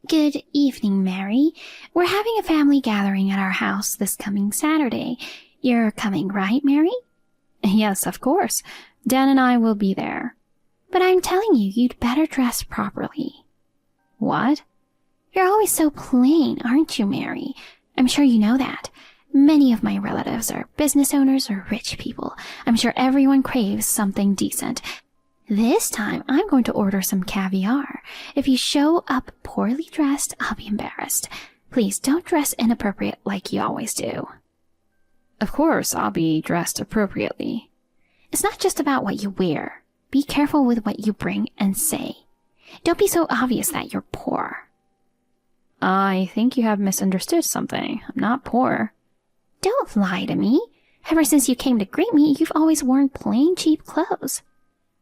Good evening, Mary. We're having a family gathering at our house this coming Saturday. You're coming, right, Mary? Yes, of course. Dan and I will be there. But I'm telling you, you'd better dress properly. What? You're always so plain, aren't you, Mary? I'm sure you know that. Many of my relatives are business owners or rich people. I'm sure everyone craves something decent. This time, I'm going to order some caviar. If you show up poorly dressed, I'll be embarrassed. Please don't dress inappropriate like you always do. Of course, I'll be dressed appropriately. It's not just about what you wear. Be careful with what you bring and say. Don't be so obvious that you're poor. I think you have misunderstood something. I'm not poor. Don't lie to me. Ever since you came to greet me, you've always worn plain, cheap clothes.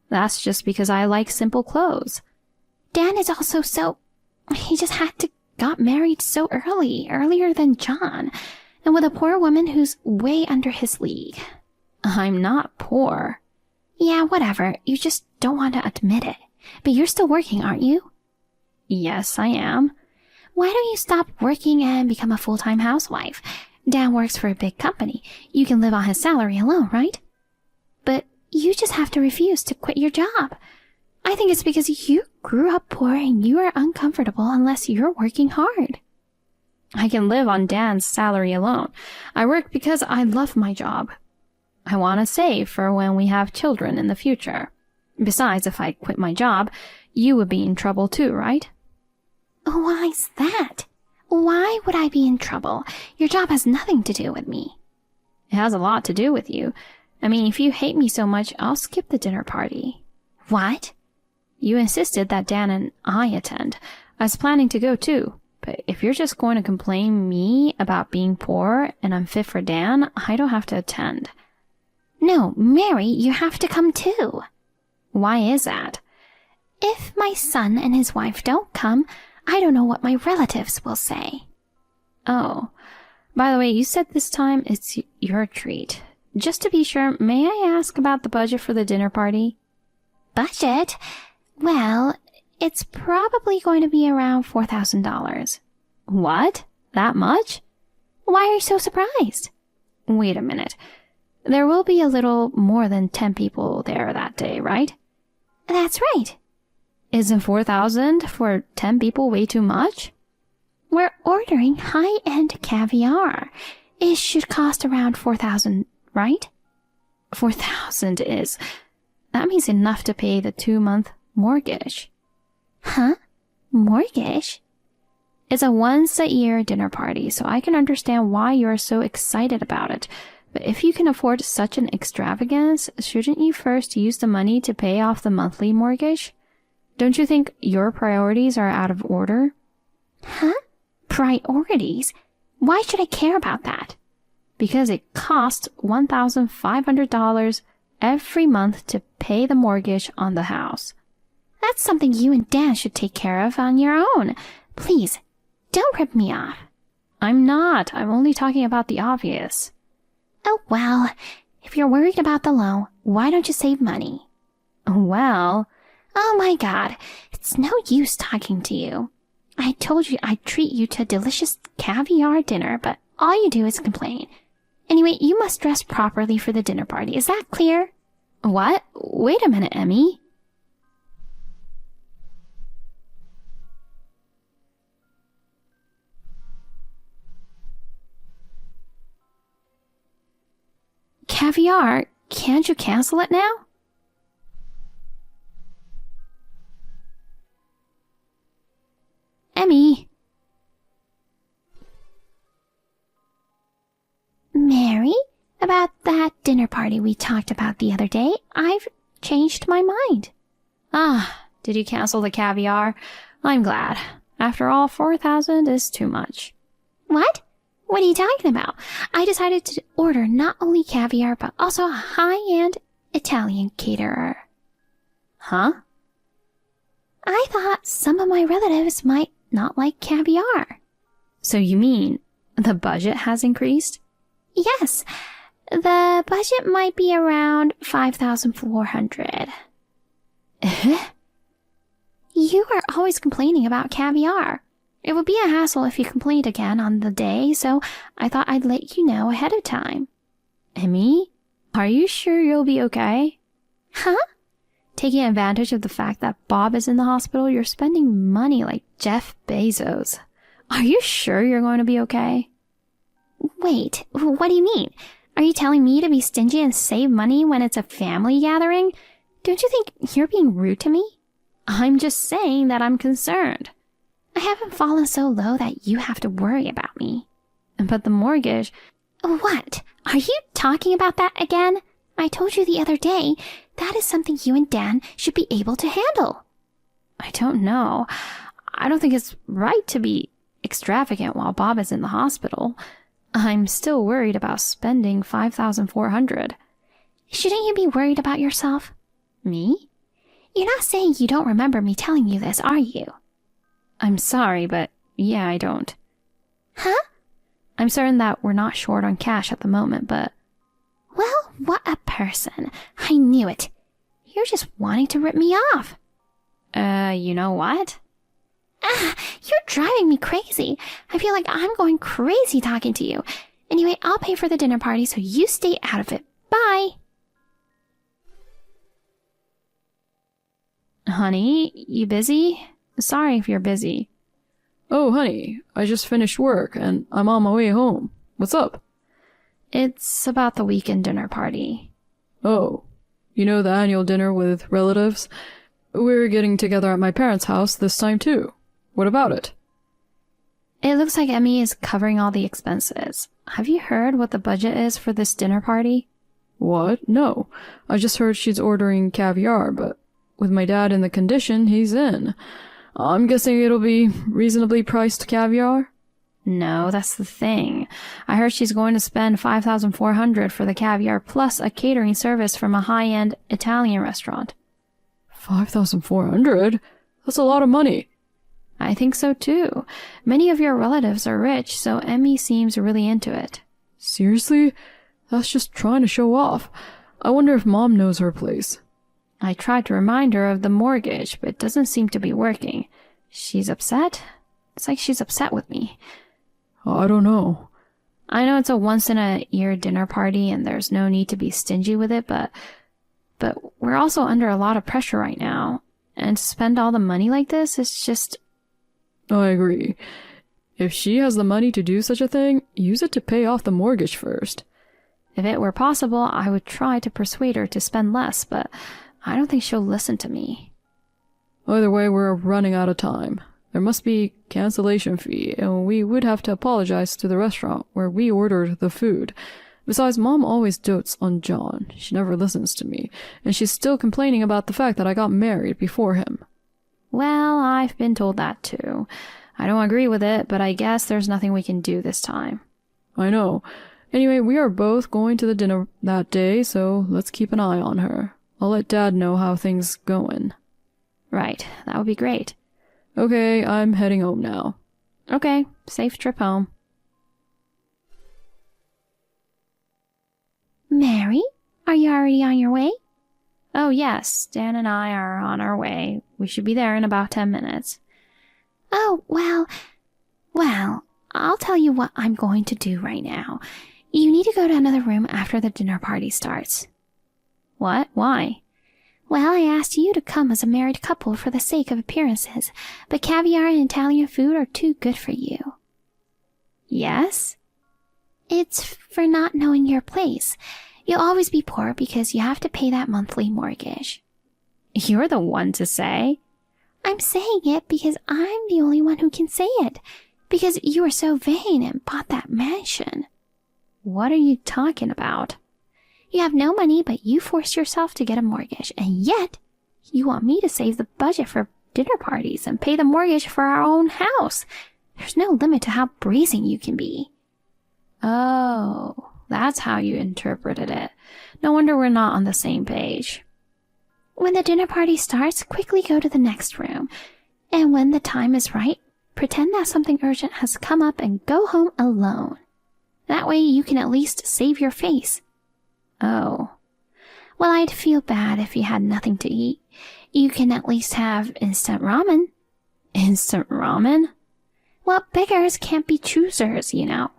That's just because I like simple clothes. Dan is also he just got married so earlier than John, and with a poor woman who's way under his league. I'm not poor. Yeah, whatever. You just don't want to admit it. But you're still working, aren't you? Yes, I am. Why don't you stop working and become a full-time housewife? Dan works for a big company. You can live on his salary alone, right? But you just have to refuse to quit your job. I think it's because you grew up poor and you are uncomfortable unless you're working hard. I can live on Dan's salary alone. I work because I love my job. I want to save for when we have children in the future. Besides, if I quit my job, you would be in trouble too, right? Why's that? Why would I be in trouble? Your job has nothing to do with me. It has a lot to do with you. I mean, if you hate me so much, I'll skip the dinner party. What? You insisted that Dan and I attend. I was planning to go too. But if you're just going to complain me about being poor and unfit for Dan, I don't have to attend. No, Mary, you have to come too. Why is that? If my son and his wife don't come, I don't know what my relatives will say. Oh, by the way, you said this time it's your treat. Just to be sure, may I ask about the budget for the dinner party? Budget? Well, it's probably going to be around $4,000. What? That much? Why are you so surprised? Wait a minute. There will be a little more than 10 people there that day, right? That's right. Isn't 4,000 for 10 people way too much? We're ordering high-end caviar. It should cost around 4,000, right? 4,000 is... That means enough to pay the 2-month mortgage. Huh? Mortgage? It's a once-a-year dinner party, so I can understand why you're so excited about it. But if you can afford such an extravagance, shouldn't you first use the money to pay off the monthly mortgage? Don't you think your priorities are out of order? Huh? Priorities? Why should I care about that? Because it costs $1,500 every month to pay the mortgage on the house. That's something you and Dan should take care of on your own. Please, don't rip me off. I'm not. I'm only talking about the obvious. Oh, well, if you're worried about the loan, why don't you save money? Well... Oh my God, it's no use talking to you. I told you I'd treat you to a delicious caviar dinner, but all you do is complain. Anyway, you must dress properly for the dinner party. Is that clear? What? Wait a minute, Emmy. Caviar? Can't you cancel it now? Emmy. Mary, about that dinner party we talked about the other day, I've changed my mind. Ah, did you cancel the caviar? I'm glad. After all, 4,000 is too much. What? What are you talking about? I decided to order not only caviar, but also a high-end Italian caterer. Huh? I thought some of my relatives might not like caviar. So you mean the budget has increased? Yes. The budget might be around $5,400. You are always complaining about caviar. It would be a hassle if you complained again on the day, so I thought I'd let you know ahead of time. Emmy, are you sure you'll be okay? Huh? Taking advantage of the fact that Bob is in the hospital, you're spending money like Jeff Bezos. Are you sure you're going to be okay? Wait, what do you mean? Are you telling me to be stingy and save money when it's a family gathering? Don't you think you're being rude to me? I'm just saying that I'm concerned. I haven't fallen so low that you have to worry about me. But the mortgage... What? Are you talking about that again? I told you the other day, that is something you and Dan should be able to handle. I don't know. I don't think it's right to be extravagant while Bob is in the hospital. I'm still worried about spending $5,400. Shouldn't you be worried about yourself? Me? You're not saying you don't remember me telling you this, are you? I'm sorry, but yeah, I don't. Huh? I'm certain that we're not short on cash at the moment, but... Well, what a person. I knew it. You're just wanting to rip me off. You know what? You're driving me crazy. I feel like I'm going crazy talking to you. Anyway, I'll pay for the dinner party, so you stay out of it. Bye. Honey, you busy? Sorry if you're busy. Oh, honey, I just finished work and I'm on my way home. What's up? It's about the weekend dinner party. Oh, you know the annual dinner with relatives? We're getting together at my parents' house this time too. What about it? It looks like Emmy is covering all the expenses. Have you heard what the budget is for this dinner party? What? No. I just heard she's ordering caviar, but with my dad in the condition he's in, I'm guessing it'll be reasonably priced caviar? No, that's the thing. I heard she's going to spend $5,400 for the caviar plus a catering service from a high-end Italian restaurant. $5,400? That's a lot of money. I think so too. Many of your relatives are rich, so Emmy seems really into it. Seriously? That's just trying to show off. I wonder if Mom knows her place. I tried to remind her of the mortgage, but it doesn't seem to be working. She's upset? It's like she's upset with me. I don't know. I know it's a once-in-a-year dinner party and there's no need to be stingy with it, but we're also under a lot of pressure right now. And to spend all the money like this is just... I agree. If she has the money to do such a thing, use it to pay off the mortgage first. If it were possible, I would try to persuade her to spend less, but I don't think she'll listen to me. Either way, we're running out of time. There must be cancellation fee, and we would have to apologize to the restaurant where we ordered the food. Besides, Mom always dotes on John. She never listens to me, and she's still complaining about the fact that I got married before him. Well, I've been told that too. I don't agree with it, but I guess there's nothing we can do this time. I know. Anyway, we are both going to the dinner that day, so let's keep an eye on her. I'll let Dad know how things going. Right, that would be great. Okay, I'm heading home now. Okay, safe trip home. Mary, are you already on your way? Oh yes, Dan and I are on our way. We should be there in about 10 minutes. Oh, well, I'll tell you what I'm going to do right now. You need to go to another room after the dinner party starts. What? Why? Well, I asked you to come as a married couple for the sake of appearances, but caviar and Italian food are too good for you. Yes? It's for not knowing your place. You'll always be poor because you have to pay that monthly mortgage. You're the one to say. I'm saying it because I'm the only one who can say it. Because you were so vain and bought that mansion. What are you talking about? You have no money, but you forced yourself to get a mortgage, and yet you want me to save the budget for dinner parties and pay the mortgage for our own house. There's no limit to how brazen you can be. Oh, that's how you interpreted it. No wonder we're not on the same page. When the dinner party starts, quickly go to the next room. And when the time is right, pretend that something urgent has come up and go home alone. That way you can at least save your face. Oh. Well, I'd feel bad if you had nothing to eat. You can at least have instant ramen. Instant ramen? Well, beggars can't be choosers, you know.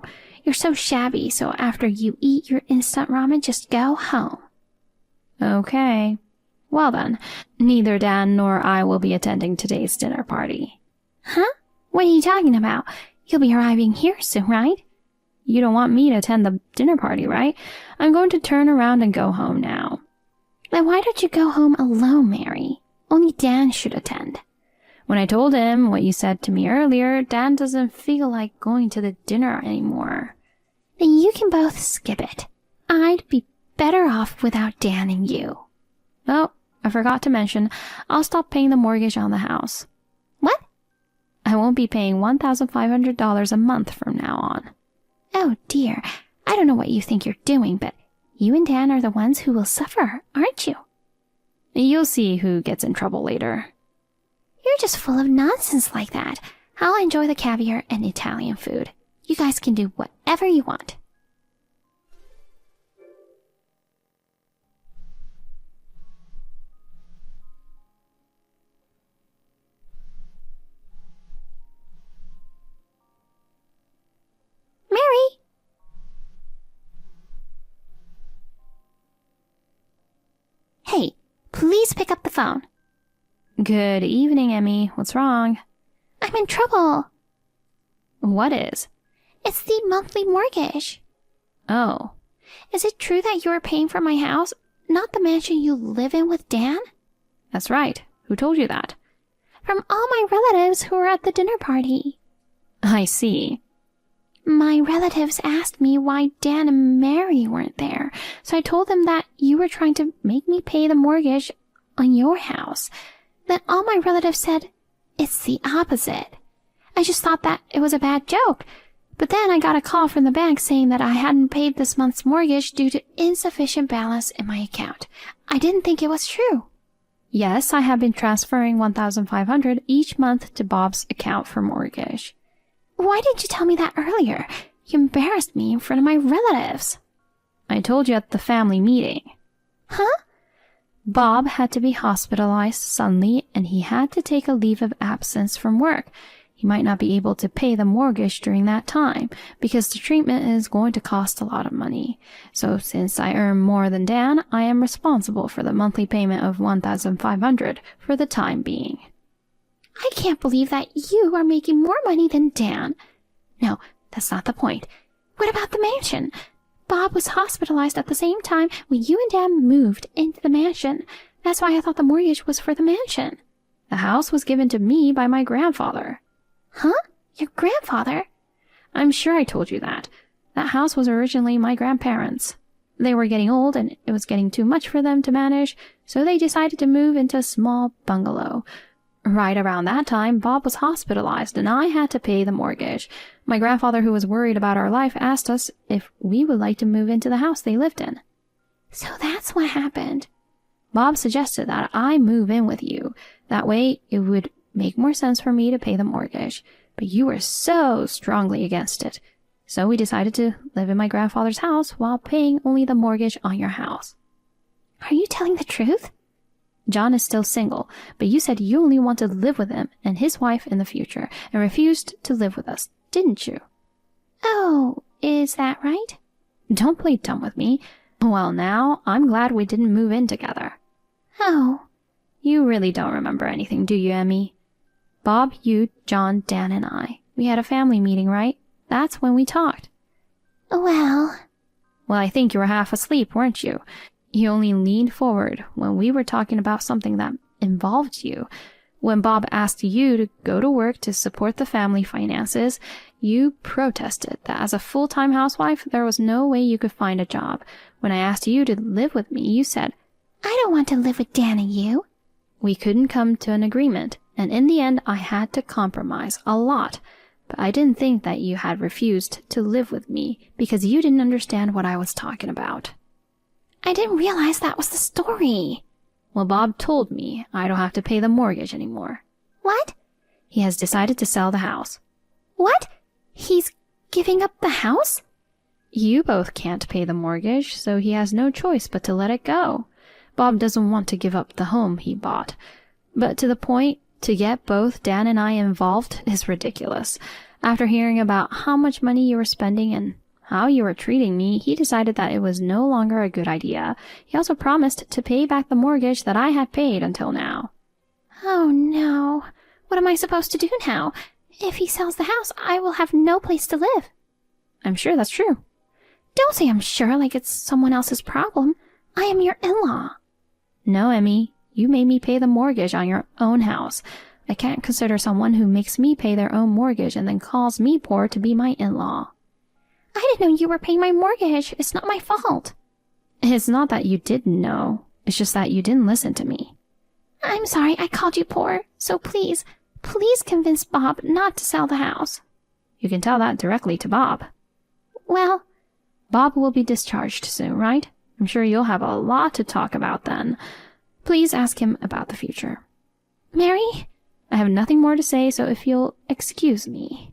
You're so shabby, so after you eat your instant ramen, just go home. Okay. Well then, neither Dan nor I will be attending today's dinner party. Huh? What are you talking about? You'll be arriving here soon, right? You don't want me to attend the dinner party, right? I'm going to turn around and go home now. Then why don't you go home alone, Mary? Only Dan should attend. When I told him what you said to me earlier, Dan doesn't feel like going to the dinner anymore. Then you can both skip it. I'd be better off without Dan and you. Oh, I forgot to mention, I'll stop paying the mortgage on the house. What? I won't be paying $1,500 a month from now on. Oh dear, I don't know what you think you're doing, but you and Dan are the ones who will suffer, aren't you? You'll see who gets in trouble later. You're just full of nonsense like that. I'll enjoy the caviar and Italian food. You guys can do whatever you want. Mary! Hey, please pick up the phone. Good evening, Emmy. What's wrong? I'm in trouble. What is? It's the monthly mortgage. Oh. Is it true that you're paying for my house, not the mansion you live in with Dan? That's right. Who told you that? From all my relatives who were at the dinner party. I see. My relatives asked me why Dan and Mary weren't there, so I told them that you were trying to make me pay the mortgage on your house. Then all my relatives said, it's the opposite. I just thought that it was a bad joke. But then I got a call from the bank saying that I hadn't paid this month's mortgage due to insufficient balance in my account. I didn't think it was true. Yes, I have been transferring $1,500 each month to Bob's account for mortgage. Why didn't you tell me that earlier? You embarrassed me in front of my relatives. I told you at the family meeting. Huh? Bob had to be hospitalized suddenly, and he had to take a leave of absence from work. He might not be able to pay the mortgage during that time, because the treatment is going to cost a lot of money. So since I earn more than Dan, I am responsible for the monthly payment of $1,500 for the time being. I can't believe that you are making more money than Dan. No, that's not the point. What about the mansion? Bob was hospitalized at the same time when you and Dan moved into the mansion. That's why I thought the mortgage was for the mansion. The house was given to me by my grandfather. Huh? Your grandfather? I'm sure I told you that. That house was originally my grandparents'. They were getting old and it was getting too much for them to manage, so they decided to move into a small bungalow. Right around that time, Bob was hospitalized and I had to pay the mortgage. My grandfather, who was worried about our life, asked us if we would like to move into the house they lived in. So that's what happened. Bob suggested that I move in with you. That way, it would make more sense for me to pay the mortgage. But you were so strongly against it. So we decided to live in my grandfather's house while paying only the mortgage on your house. Are you telling the truth? John is still single, but you said you only want to live with him and his wife in the future and refused to live with us, didn't you? Oh, is that right? Don't play dumb with me. Well, now, I'm glad we didn't move in together. Oh. You really don't remember anything, do you, Emmy? Bob, you, John, Dan, and I. We had a family meeting, right? That's when we talked. Well, I think you were half asleep, weren't you? You only leaned forward when we were talking about something that involved you. When Bob asked you to go to work to support the family finances, you protested that as a full-time housewife, there was no way you could find a job. When I asked you to live with me, you said, I don't want to live with Dan and you. We couldn't come to an agreement, and in the end, I had to compromise a lot. But I didn't think that you had refused to live with me because you didn't understand what I was talking about. I didn't realize that was the story. Well, Bob told me I don't have to pay the mortgage anymore. What? He has decided to sell the house. What? He's giving up the house? You both can't pay the mortgage, so he has no choice but to let it go. Bob doesn't want to give up the home he bought. But to the point, To get both Dan and I involved is ridiculous. After hearing about how much money you were spending and how you were treating me, he decided that it was no longer a good idea. He also promised to pay back the mortgage that I had paid until now. Oh no. What am I supposed to do now? If he sells the house, I will have no place to live. I'm sure that's true. Don't say I'm sure like it's someone else's problem. I am your in-law. No, Emmy. You made me pay the mortgage on your own house. I can't consider someone who makes me pay their own mortgage and then calls me poor to be my in-law. I didn't know you were paying my mortgage. It's not my fault. It's not that you didn't know. It's just that you didn't listen to me. I'm sorry I called you poor. So please convince Bob not to sell the house. You can tell that directly to Bob. Well, Bob will be discharged soon, right? I'm sure you'll have a lot to talk about then. Please ask him about the future. Mary? I have nothing more to say, so if you'll excuse me.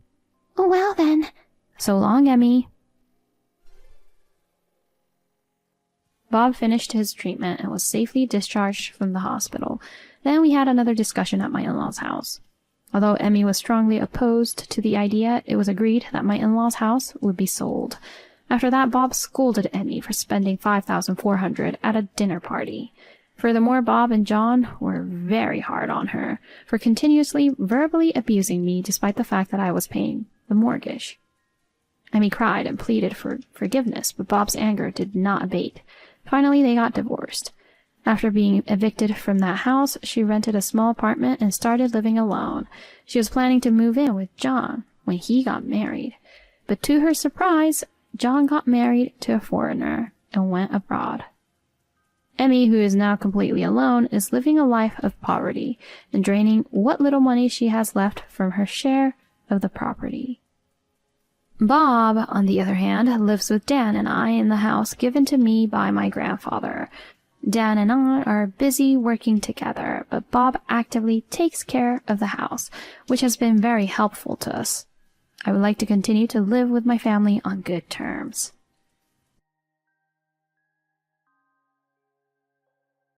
Well then. So long, Emmy. Bob finished his treatment and was safely discharged from the hospital. Then we had another discussion at my in-law's house. Although Emmy was strongly opposed to the idea, it was agreed that my in-law's house would be sold. After that, Bob scolded Emmy for spending $5,400 at a dinner party. Furthermore, Bob and John were very hard on her for continuously verbally abusing me despite the fact that I was paying the mortgage. Emmy cried and pleaded for forgiveness, but Bob's anger did not abate. Finally, they got divorced. After being evicted from that house, she rented a small apartment and started living alone. She was planning to move in with John when he got married. But to her surprise, John got married to a foreigner and went abroad. Emmy, who is now completely alone, is living a life of poverty and draining what little money she has left from her share of the property. Bob, on the other hand, lives with Dan and I in the house given to me by my grandfather. Dan and I are busy working together, but Bob actively takes care of the house, which has been very helpful to us. I would like to continue to live with my family on good terms.